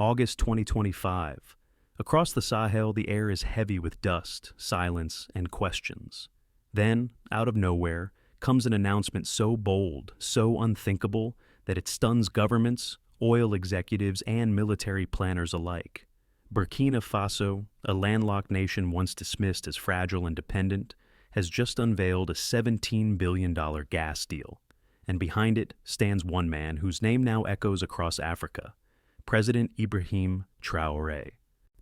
August 2025. Across the Sahel, the air is heavy with dust, silence, and questions. Then, out of nowhere, comes an announcement so bold, so unthinkable, that it stuns governments, oil executives, and military planners alike. Burkina Faso, a landlocked nation once dismissed as fragile and dependent, has just unveiled a $17 billion gas deal. And behind it stands one man whose name now echoes across Africa, President Ibrahim Traoré.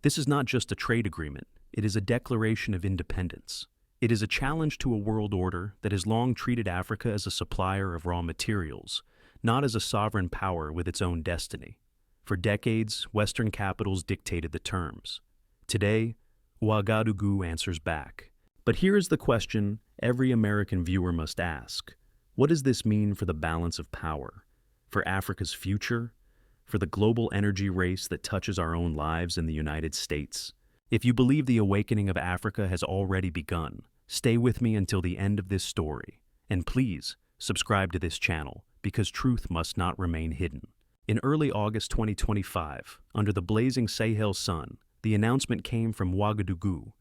This is not just a trade agreement, it is a declaration of independence. It is a challenge to a world order that has long treated Africa as a supplier of raw materials, not as a sovereign power with its own destiny. For decades, Western capitals dictated the terms. Today, Ouagadougou answers back. But here is the question every American viewer must ask. What does this mean for the balance of power? For Africa's future? For the global energy race that touches our own lives in the United States? If you believe the awakening of Africa has already begun, stay with me until the end of this story. And please, subscribe to this channel, because truth must not remain hidden. In early August 2025, under the blazing Sahel sun, the announcement came from Ouagadougou.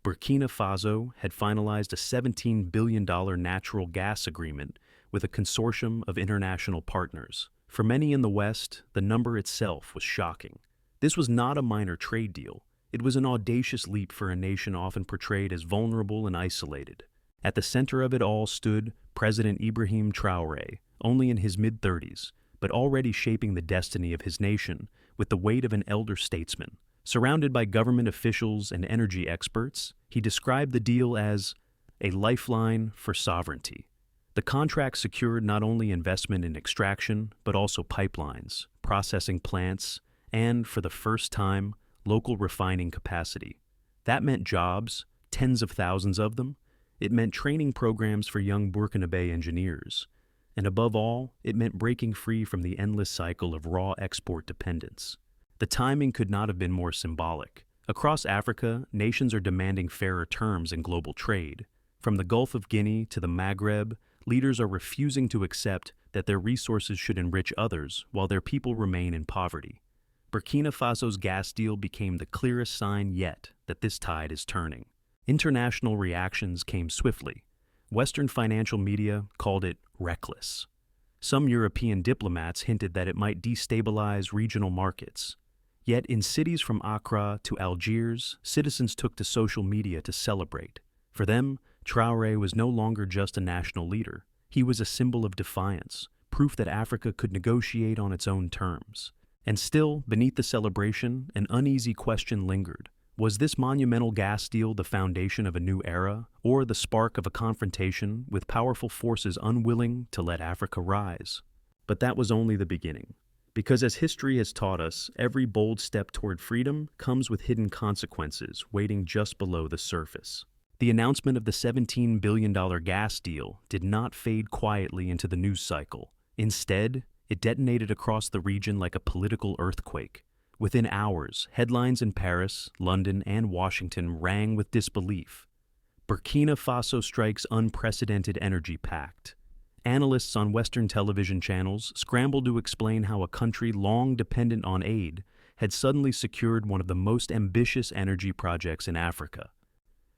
Burkina Faso had finalized a $17 billion natural gas agreement with a consortium of international partners. For many in the West, the number itself was shocking. This was not a minor trade deal. It was an audacious leap for a nation often portrayed as vulnerable and isolated. At the center of it all stood President Ibrahim Traoré, only in his mid-30s, but already shaping the destiny of his nation with the weight of an elder statesman. Surrounded by government officials and energy experts, he described the deal as a lifeline for sovereignty. The contract secured not only investment in extraction, but also pipelines, processing plants, and, for the first time, local refining capacity. That meant jobs, tens of thousands of them. It meant training programs for young Burkinabe engineers. And above all, it meant breaking free from the endless cycle of raw export dependence. The timing could not have been more symbolic. Across Africa, nations are demanding fairer terms in global trade. From the Gulf of Guinea to the Maghreb, leaders are refusing to accept that their resources should enrich others while their people remain in poverty. Burkina Faso's gas deal became the clearest sign yet that this tide is turning. International reactions came swiftly. Western financial media called it reckless. Some European diplomats hinted that it might destabilize regional markets. Yet in cities from Accra to Algiers, citizens took to social media to celebrate. For them, Traoré was no longer just a national leader. He was a symbol of defiance, proof that Africa could negotiate on its own terms. And still, beneath the celebration, an uneasy question lingered. Was this monumental gas deal the foundation of a new era, or the spark of a confrontation with powerful forces unwilling to let Africa rise? But that was only the beginning. Because as history has taught us, every bold step toward freedom comes with hidden consequences waiting just below the surface. The announcement of the $17 billion gas deal did not fade quietly into the news cycle. Instead, it detonated across the region like a political earthquake. Within hours, headlines in Paris, London, and Washington rang with disbelief. Burkina Faso strikes unprecedented energy pact. Analysts on Western television channels scrambled to explain how a country long dependent on aid had suddenly secured one of the most ambitious energy projects in Africa.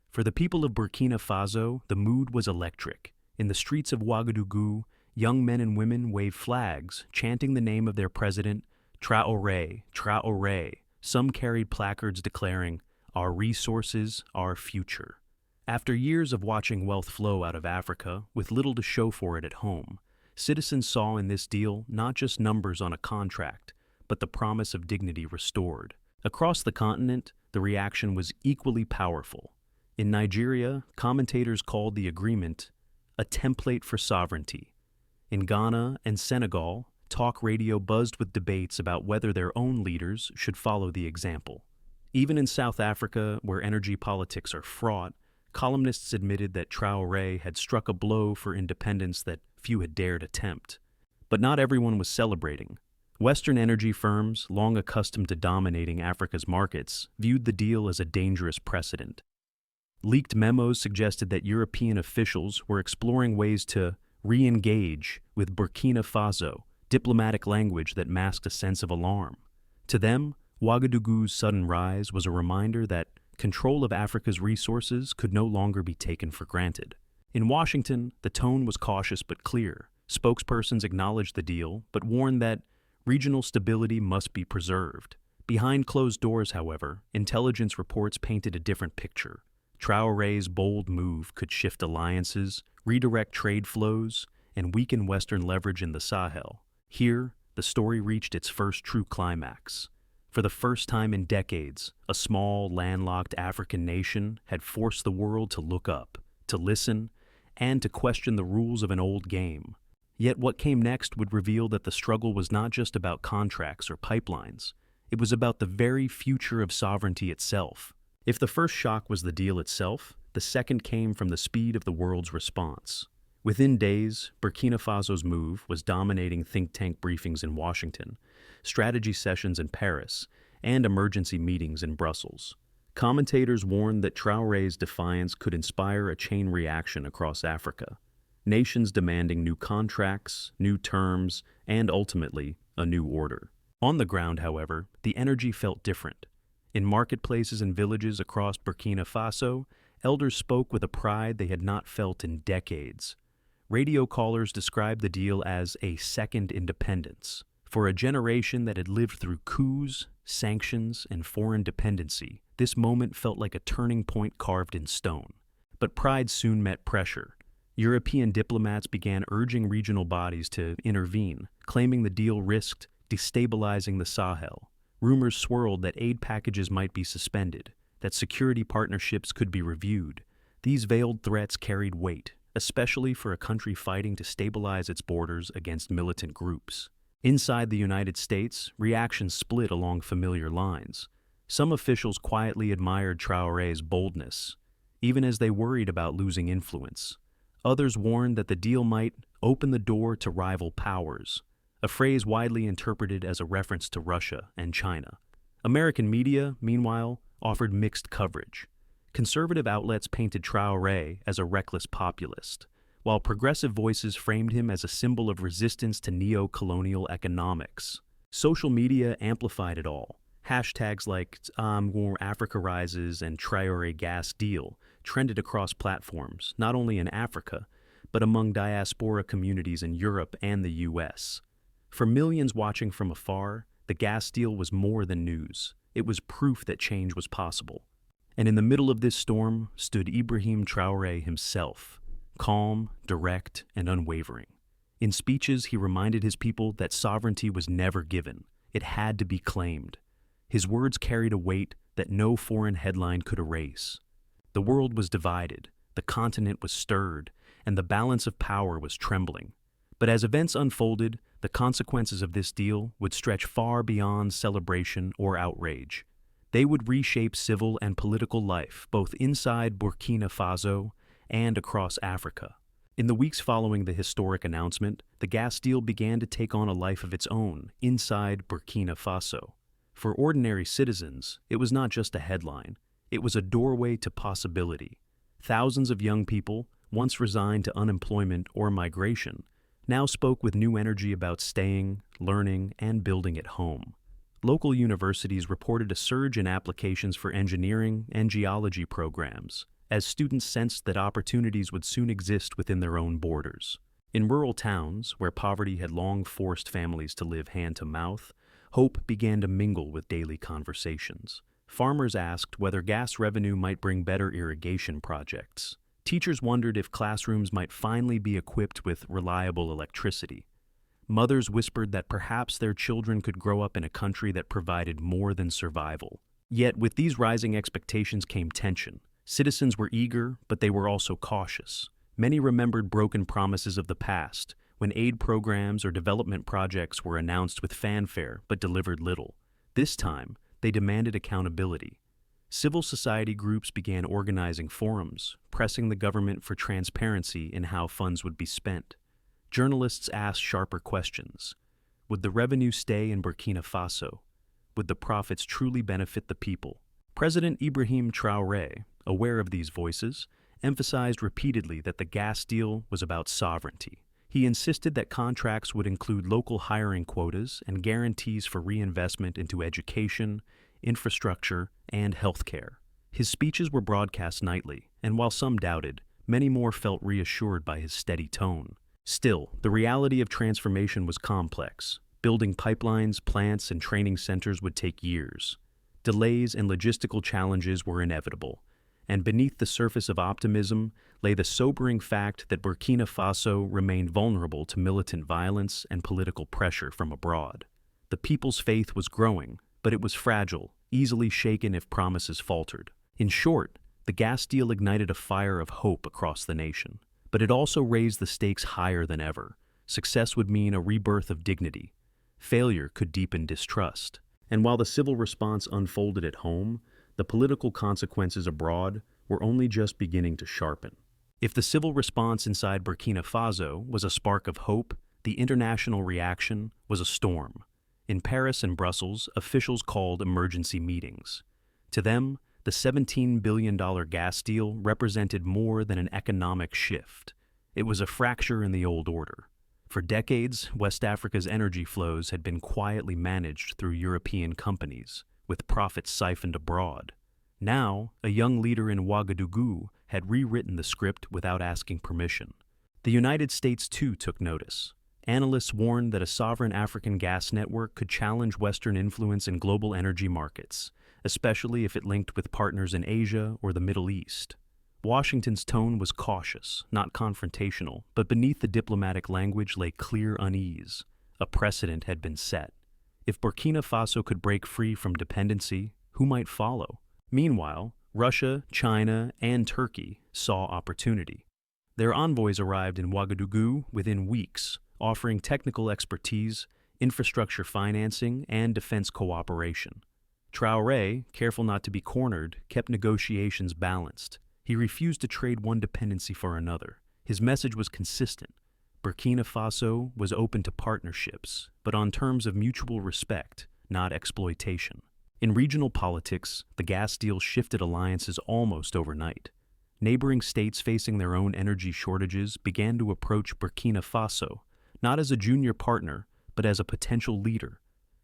For the people of Burkina Faso, the mood was electric. In the streets of Ouagadougou, young men and women waved flags, chanting the name of their president, Traoré, Traoré. Some carried placards declaring, "Our resources, our future." After years of watching wealth flow out of Africa, with little to show for it at home, citizens saw in this deal not just numbers on a contract, but the promise of dignity restored. Across the continent, the reaction was equally powerful. In Nigeria, commentators called the agreement a template for sovereignty. In Ghana and Senegal, talk radio buzzed with debates about whether their own leaders should follow the example. Even in South Africa, where energy politics are fraught, columnists admitted that Traoré had struck a blow for independence that few had dared attempt. But not everyone was celebrating. Western energy firms, long accustomed to dominating Africa's markets, viewed the deal as a dangerous precedent. Leaked memos suggested that European officials were exploring ways to re-engage with Burkina Faso, diplomatic language that masked a sense of alarm. To them, Ouagadougou's sudden rise was a reminder that control of Africa's resources could no longer be taken for granted. In Washington, the tone was cautious but clear. Spokespersons acknowledged the deal, but warned that regional stability must be preserved. Behind closed doors, however, intelligence reports painted a different picture. Traoré's bold move could shift alliances, redirect trade flows, and weaken Western leverage in the Sahel. Here, the story reached its first true climax. For the first time in decades, a small, landlocked African nation had forced the world to look up, to listen, and to question the rules of an old game. Yet what came next would reveal that the struggle was not just about contracts or pipelines. It was about the very future of sovereignty itself. If the first shock was the deal itself, the second came from the speed of the world's response. Within days, Burkina Faso's move was dominating think tank briefings in Washington, strategy sessions in Paris, and emergency meetings in Brussels. Commentators warned that Traoré's defiance could inspire a chain reaction across Africa, nations demanding new contracts, new terms, and ultimately, a new order. On the ground, however, the energy felt different. In marketplaces and villages across Burkina Faso, elders spoke with a pride they had not felt in decades. Radio callers described the deal as a second independence. For a generation that had lived through coups, sanctions, and foreign dependency, this moment felt like a turning point carved in stone. But pride soon met pressure. European diplomats began urging regional bodies to intervene, claiming the deal risked destabilizing the Sahel. Rumors swirled that aid packages might be suspended, that security partnerships could be reviewed. These veiled threats carried weight, especially for a country fighting to stabilize its borders against militant groups. Inside the United States, reactions split along familiar lines. Some officials quietly admired Traoré's boldness, even as they worried about losing influence. Others warned that the deal might open the door to rival powers, a phrase widely interpreted as a reference to Russia and China. American media, meanwhile, offered mixed coverage. Conservative outlets painted Traoré as a reckless populist, while progressive voices framed him as a symbol of resistance to neo-colonial economics. Social media amplified it all. Hashtags like Africa Rises and Traoré Gas Deal trended across platforms, not only in Africa, but among diaspora communities in Europe and the US. For millions watching from afar, the gas deal was more than news. It was proof that change was possible. And in the middle of this storm stood Ibrahim Traoré himself, calm, direct, and unwavering. In speeches, he reminded his people that sovereignty was never given. It had to be claimed. His words carried a weight that no foreign headline could erase. The world was divided, the continent was stirred, and the balance of power was trembling. But as events unfolded, the consequences of this deal would stretch far beyond celebration or outrage. They would reshape civil and political life, both inside Burkina Faso and across Africa. In the weeks following the historic announcement, the gas deal began to take on a life of its own inside Burkina Faso. For ordinary citizens, it was not just a headline. It was a doorway to possibility. Thousands of young people, once resigned to unemployment or migration, now spoke with new energy about staying, learning, and building at home. Local universities reported a surge in applications for engineering and geology programs, as students sensed that opportunities would soon exist within their own borders. In rural towns, where poverty had long forced families to live hand-to-mouth, hope began to mingle with daily conversations. Farmers asked whether gas revenue might bring better irrigation projects. Teachers wondered if classrooms might finally be equipped with reliable electricity. Mothers whispered that perhaps their children could grow up in a country that provided more than survival. Yet, with these rising expectations came tension. Citizens were eager, but they were also cautious. Many remembered broken promises of the past, when aid programs or development projects were announced with fanfare but delivered little. This time, they demanded accountability. Civil society groups began organizing forums, pressing the government for transparency in how funds would be spent. Journalists asked sharper questions. Would the revenue stay in Burkina Faso? Would the profits truly benefit the people? President Ibrahim Traoré, aware of these voices, emphasized repeatedly that the gas deal was about sovereignty. He insisted that contracts would include local hiring quotas and guarantees for reinvestment into education, infrastructure, and healthcare. His speeches were broadcast nightly, and while some doubted, many more felt reassured by his steady tone. Still, the reality of transformation was complex. Building pipelines, plants, and training centers would take years. Delays and logistical challenges were inevitable, and beneath the surface of optimism lay the sobering fact that Burkina Faso remained vulnerable to militant violence and political pressure from abroad. The people's faith was growing, but it was fragile, easily shaken if promises faltered. In short, the gas deal ignited a fire of hope across the nation, but it also raised the stakes higher than ever. Success would mean a rebirth of dignity. Failure could deepen distrust. And while the civil response unfolded at home, the political consequences abroad were only just beginning to sharpen. If the civil response inside Burkina Faso was a spark of hope, the international reaction was a storm. In Paris and Brussels, officials called emergency meetings. To them, the $17 billion gas deal represented more than an economic shift. It was a fracture in the old order. For decades, West Africa's energy flows had been quietly managed through European companies, with profits siphoned abroad. Now, a young leader in Ouagadougou had rewritten the script without asking permission. The United States, too, took notice. Analysts warned that a sovereign African gas network could challenge Western influence in global energy markets, especially if it linked with partners in Asia or the Middle East. Washington's tone was cautious, not confrontational, but beneath the diplomatic language lay clear unease. A precedent had been set. If Burkina Faso could break free from dependency, who might follow? Meanwhile, Russia, China, and Turkey saw opportunity. Their envoys arrived in Ouagadougou within weeks, offering technical expertise, infrastructure financing, and defense cooperation. Traoré, careful not to be cornered, kept negotiations balanced. He refused to trade one dependency for another. His message was consistent. Burkina Faso was open to partnerships, but on terms of mutual respect, not exploitation. In regional politics, the gas deal shifted alliances almost overnight. Neighboring states facing their own energy shortages began to approach Burkina Faso, not as a junior partner, but as a potential leader.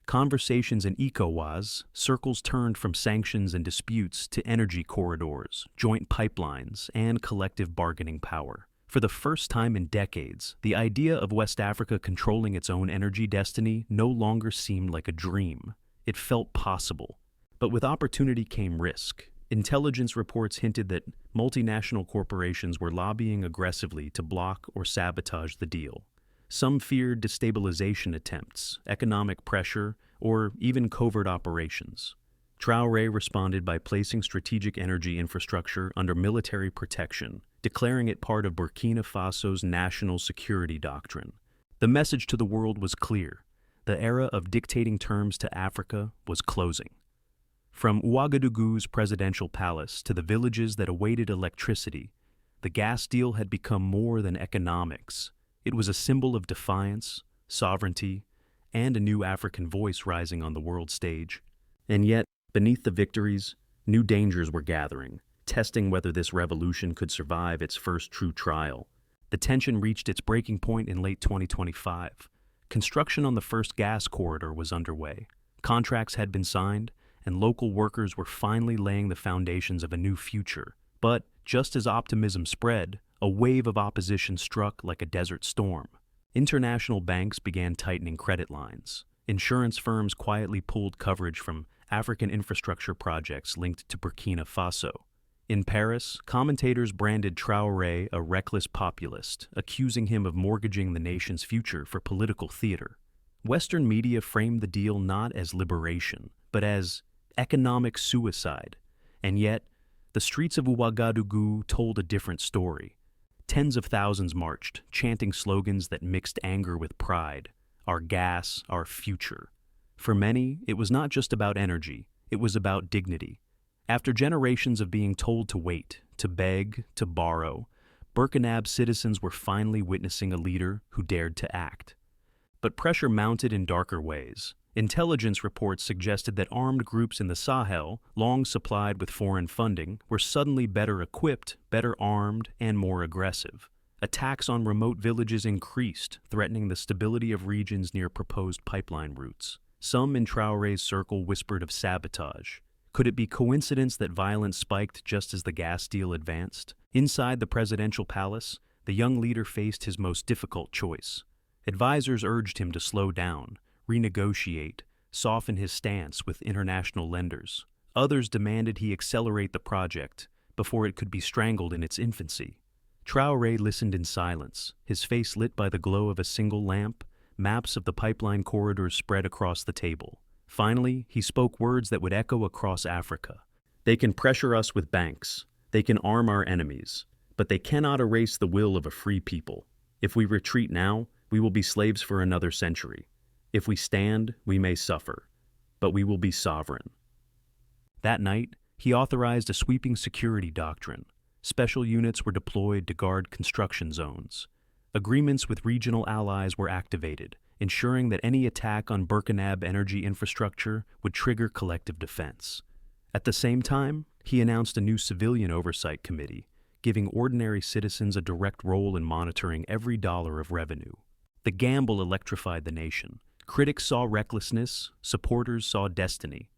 Conversations in ECOWAS, circles turned from sanctions and disputes to energy corridors, joint pipelines, and collective bargaining power. For the first time in decades, the idea of West Africa controlling its own energy destiny no longer seemed like a dream. It felt possible. But with opportunity came risk. Intelligence reports hinted that multinational corporations were lobbying aggressively to block or sabotage the deal. Some feared destabilization attempts, economic pressure, or even covert operations. Traoré responded by placing strategic energy infrastructure under military protection, declaring it part of Burkina Faso's national security doctrine. The message to the world was clear. The era of dictating terms to Africa was closing. From Ouagadougou's presidential palace to the villages that awaited electricity, the gas deal had become more than economics. It was a symbol of defiance, sovereignty, and a new African voice rising on the world stage. And yet, beneath the victories, new dangers were gathering, testing whether this revolution could survive its first true trial. The tension reached its breaking point in late 2025. Construction on the first gas corridor was underway. Contracts had been signed, and local workers were finally laying the foundations of a new future. But, just as optimism spread, a wave of opposition struck like a desert storm. International banks began tightening credit lines. Insurance firms quietly pulled coverage from African infrastructure projects linked to Burkina Faso. In Paris, commentators branded Traoré a reckless populist, accusing him of mortgaging the nation's future for political theater. Western media framed the deal not as liberation, but as economic suicide. And yet, the streets of Ouagadougou told a different story. Tens of thousands marched, chanting slogans that mixed anger with pride. Our gas, our future. For many, it was not just about energy, it was about dignity. After generations of being told to wait, to beg, to borrow, Burkinabe citizens were finally witnessing a leader who dared to act. But pressure mounted in darker ways. Intelligence reports suggested that armed groups in the Sahel, long supplied with foreign funding, were suddenly better equipped, better armed, and more aggressive. Attacks on remote villages increased, threatening the stability of regions near proposed pipeline routes. Some in Traoré's circle whispered of sabotage. Could it be coincidence that violence spiked just as the gas deal advanced? Inside the presidential palace, the young leader faced his most difficult choice. Advisors urged him to slow down, renegotiate, soften his stance with international lenders. Others demanded he accelerate the project before it could be strangled in its infancy. Traoré listened in silence, his face lit by the glow of a single lamp. Maps of the pipeline corridors spread across the table. Finally, he spoke words that would echo across Africa. They can pressure us with banks. They can arm our enemies. But they cannot erase the will of a free people. If we retreat now, we will be slaves for another century. If we stand, we may suffer. But we will be sovereign. That night, he authorized a sweeping security doctrine. Special units were deployed to guard construction zones. Agreements with regional allies were activated, ensuring that any attack on Burkina Faso energy infrastructure would trigger collective defense. At the same time, he announced a new civilian oversight committee, giving ordinary citizens a direct role in monitoring every dollar of revenue. The gamble electrified the nation. Critics saw recklessness, supporters saw destiny.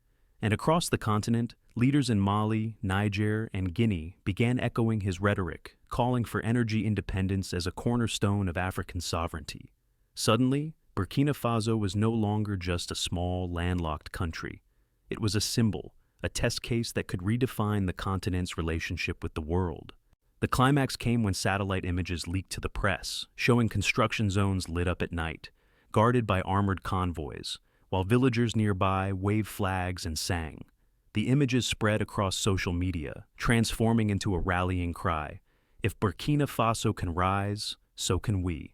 And across the continent, leaders in Mali, Niger, and Guinea began echoing his rhetoric, calling for energy independence as a cornerstone of African sovereignty. Suddenly, Burkina Faso was no longer just a small, landlocked country. It was a symbol, a test case that could redefine the continent's relationship with the world. The climax came when satellite images leaked to the press, showing construction zones lit up at night, guarded by armored convoys, while villagers nearby waved flags and sang. The images spread across social media, transforming into a rallying cry. If Burkina Faso can rise, so can we.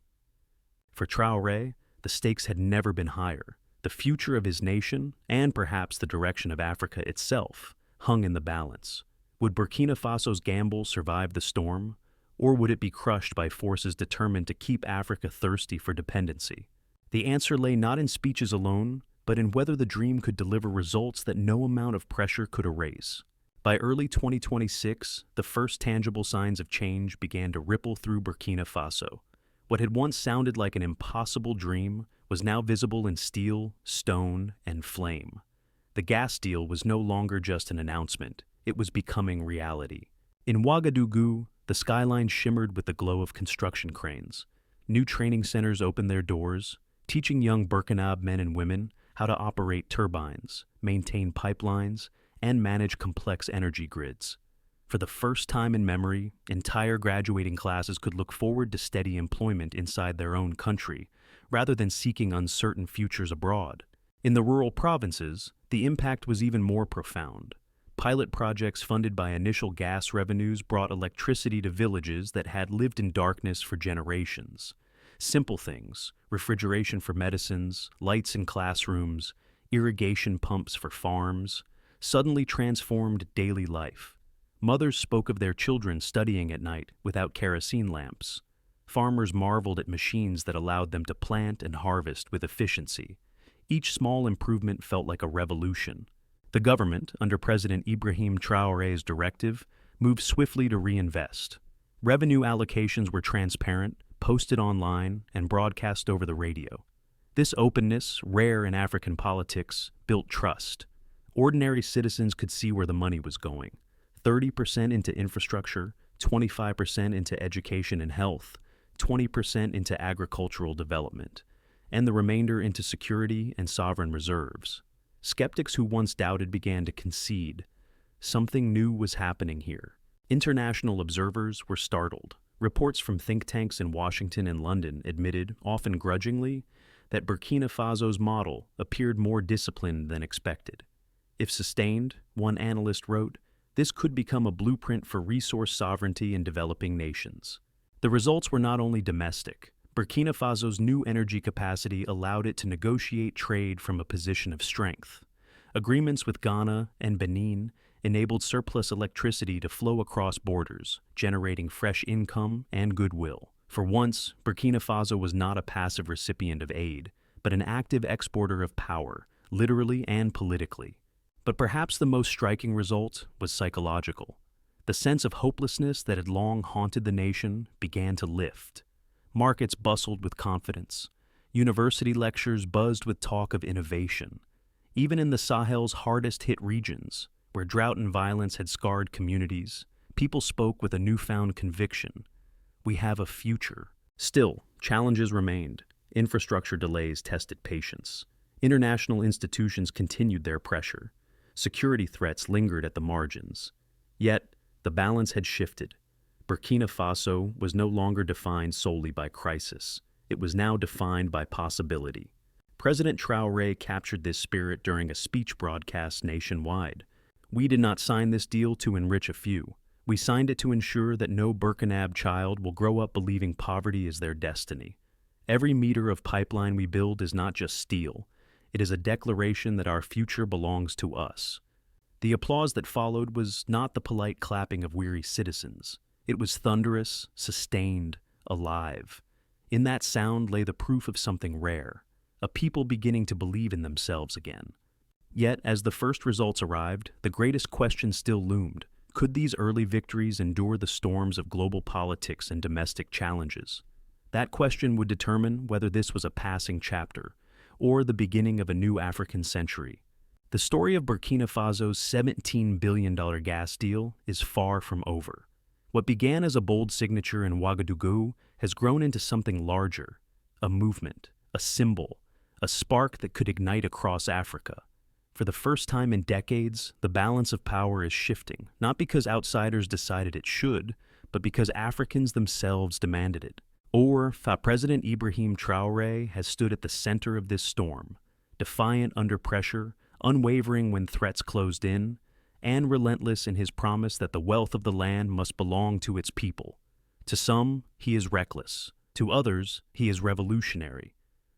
For Traoré, the stakes had never been higher. The future of his nation, and perhaps the direction of Africa itself, hung in the balance. Would Burkina Faso's gamble survive the storm, or would it be crushed by forces determined to keep Africa thirsty for dependency? The answer lay not in speeches alone, but in whether the dream could deliver results that no amount of pressure could erase. By early 2026, the first tangible signs of change began to ripple through Burkina Faso. What had once sounded like an impossible dream was now visible in steel, stone, and flame. The gas deal was no longer just an announcement, it was becoming reality. In Ouagadougou, the skyline shimmered with the glow of construction cranes. New training centers opened their doors, teaching young Burkina men and women how to operate turbines, maintain pipelines, and manage complex energy grids. For the first time in memory, entire graduating classes could look forward to steady employment inside their own country, rather than seeking uncertain futures abroad. In the rural provinces, the impact was even more profound. Pilot projects funded by initial gas revenues brought electricity to villages that had lived in darkness for generations. Simple things, refrigeration for medicines, lights in classrooms, irrigation pumps for farms, suddenly transformed daily life. Mothers spoke of their children studying at night without kerosene lamps. Farmers marveled at machines that allowed them to plant and harvest with efficiency. Each small improvement felt like a revolution. The government, under President Ibrahim Traoré's directive, moved swiftly to reinvest. Revenue allocations were transparent, posted online, and broadcast over the radio. This openness, rare in African politics, built trust. Ordinary citizens could see where the money was going. 30% into infrastructure, 25% into education and health, 20% into agricultural development, and the remainder into security and sovereign reserves. Skeptics who once doubted began to concede. Something new was happening here. International observers were startled. Reports from think tanks in Washington and London admitted, often grudgingly, that Burkina Faso's model appeared more disciplined than expected. If sustained, one analyst wrote, this could become a blueprint for resource sovereignty in developing nations. The results were not only domestic. Burkina Faso's new energy capacity allowed it to negotiate trade from a position of strength. Agreements with Ghana and Benin enabled surplus electricity to flow across borders, generating fresh income and goodwill. For once, Burkina Faso was not a passive recipient of aid, but an active exporter of power, literally and politically. But perhaps the most striking result was psychological. The sense of hopelessness that had long haunted the nation began to lift. Markets bustled with confidence. University lectures buzzed with talk of innovation. Even in the Sahel's hardest-hit regions, where drought and violence had scarred communities, people spoke with a newfound conviction. We have a future. Still, challenges remained. Infrastructure delays tested patience. International institutions continued their pressure. Security threats lingered at the margins. Yet, the balance had shifted. Burkina Faso was no longer defined solely by crisis. It was now defined by possibility. President Traoré captured this spirit during a speech broadcast nationwide. We did not sign this deal to enrich a few. We signed it to ensure that no Burkinab child will grow up believing poverty is their destiny. Every meter of pipeline we build is not just steel. It is a declaration that our future belongs to us. The applause that followed was not the polite clapping of weary citizens. It was thunderous, sustained, alive. In that sound lay the proof of something rare, a people beginning to believe in themselves again. Yet, as the first results arrived, the greatest question still loomed. Could these early victories endure the storms of global politics and domestic challenges? That question would determine whether this was a passing chapter or the beginning of a new African century. The story of Burkina Faso's $17 billion gas deal is far from over. What began as a bold signature in Ouagadougou has grown into something larger, a movement, a symbol, a spark that could ignite across Africa. For the first time in decades, the balance of power is shifting, not because outsiders decided it should, but because Africans themselves demanded it. President Ibrahim Traoré has stood at the center of this storm, defiant under pressure, unwavering when threats closed in, and relentless in his promise that the wealth of the land must belong to its people. To some, he is reckless. To others, he is revolutionary.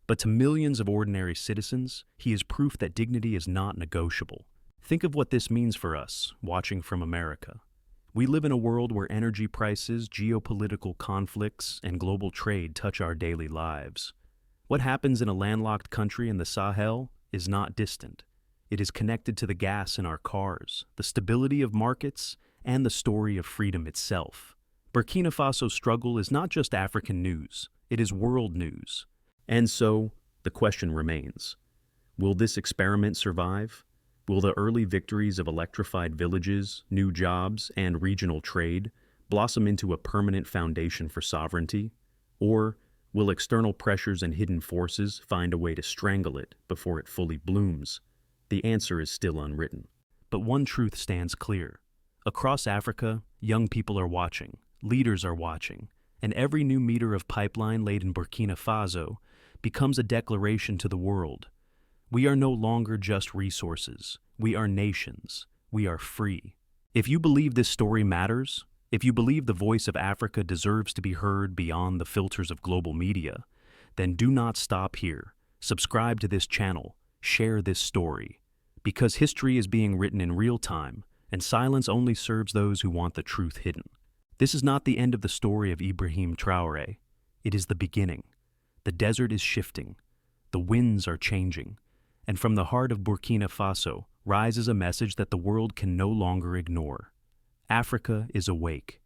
But to millions of ordinary citizens, he is proof that dignity is not negotiable. Think of what this means for us, watching from America. We live in a world where energy prices, geopolitical conflicts, and global trade touch our daily lives. What happens in a landlocked country in the Sahel is not distant. It is connected to the gas in our cars, the stability of markets, and the story of freedom itself. Burkina Faso's struggle is not just African news, it is world news. And so, the question remains, will this experiment survive? Will the early victories of electrified villages, new jobs, and regional trade blossom into a permanent foundation for sovereignty? Or will external pressures and hidden forces find a way to strangle it before it fully blooms? The answer is still unwritten. But one truth stands clear. Across Africa, young people are watching, leaders are watching, and every new meter of pipeline laid in Burkina Faso becomes a declaration to the world. We are no longer just resources. We are nations. We are free. If you believe this story matters, if you believe the voice of Africa deserves to be heard beyond the filters of global media, then do not stop here. Subscribe to this channel. Share this story. Because history is being written in real time, and silence only serves those who want the truth hidden. This is not the end of the story of Ibrahim Traoré. It is the beginning. The desert is shifting. The winds are changing. And from the heart of Burkina Faso rises a message that the world can no longer ignore. Africa is awake.